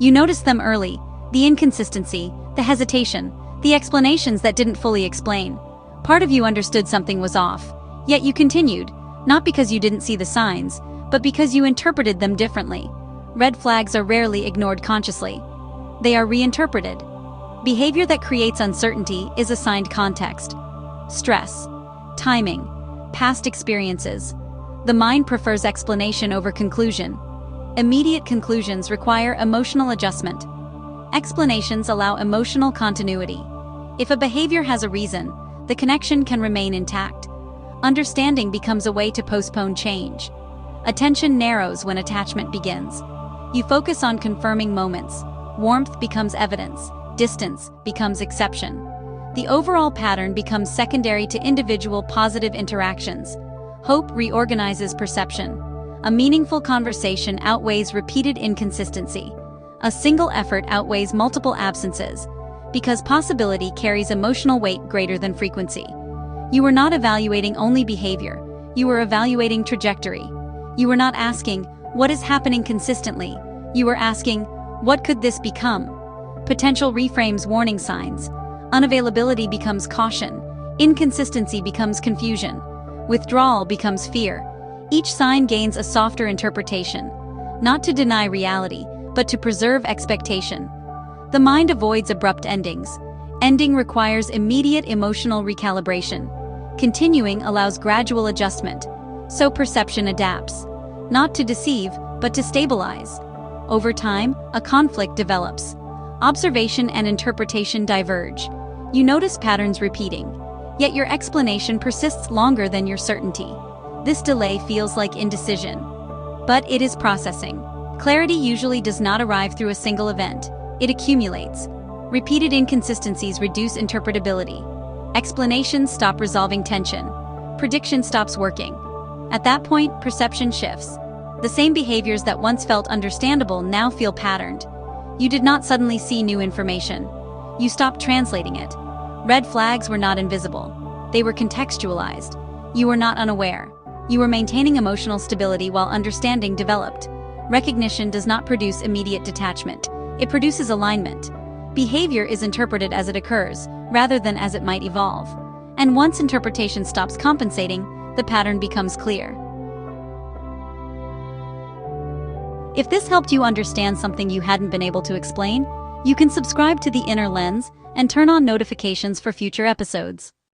You noticed them early: the inconsistency, the hesitation, the explanations that didn't fully explain. Part of you understood something was off, yet you continued, not because you didn't see the signs, but because you interpreted them differently. Red flags are rarely ignored consciously. They are reinterpreted. Behavior that creates uncertainty is assigned context. Stress, timing, past experiences. The mind prefers explanation over conclusion. Immediate conclusions require emotional adjustment. Explanations allow emotional continuity. If a behavior has a reason, the connection can remain intact. Understanding becomes a way to postpone change. Attention narrows when attachment begins. You focus on confirming moments. Warmth becomes evidence. Distance becomes exception. The overall pattern becomes secondary to individual positive interactions. Hope reorganizes perception. A meaningful conversation outweighs repeated inconsistency. A single effort outweighs multiple absences, because possibility carries emotional weight greater than frequency. You were not evaluating only behavior, you were evaluating trajectory. You were not asking, what is happening consistently? You were asking, what could this become? Potential reframes warning signs. Unavailability becomes caution. Inconsistency becomes confusion. Withdrawal becomes fear. Each sign gains a softer interpretation, not to deny reality, but to preserve expectation. The mind avoids abrupt endings. Ending requires immediate emotional recalibration. Continuing allows gradual adjustment. So perception adapts, not to deceive, but to stabilize. Over time, a conflict develops. Observation and interpretation diverge. You notice patterns repeating, yet your explanation persists longer than your certainty. This delay feels like indecision, but it is processing. Clarity usually does not arrive through a single event. It accumulates. Repeated inconsistencies reduce interpretability. Explanations stop resolving tension. Prediction stops working. At that point, perception shifts. The same behaviors that once felt understandable now feel patterned. You did not suddenly see new information. You stopped translating it. Red flags were not invisible. They were contextualized. You were not unaware. You were maintaining emotional stability while understanding developed. Recognition does not produce immediate detachment. It produces alignment. Behavior is interpreted as it occurs, rather than as it might evolve. And once interpretation stops compensating, the pattern becomes clear. If this helped you understand something you hadn't been able to explain, you can subscribe to The Inner Lens and turn on notifications for future episodes.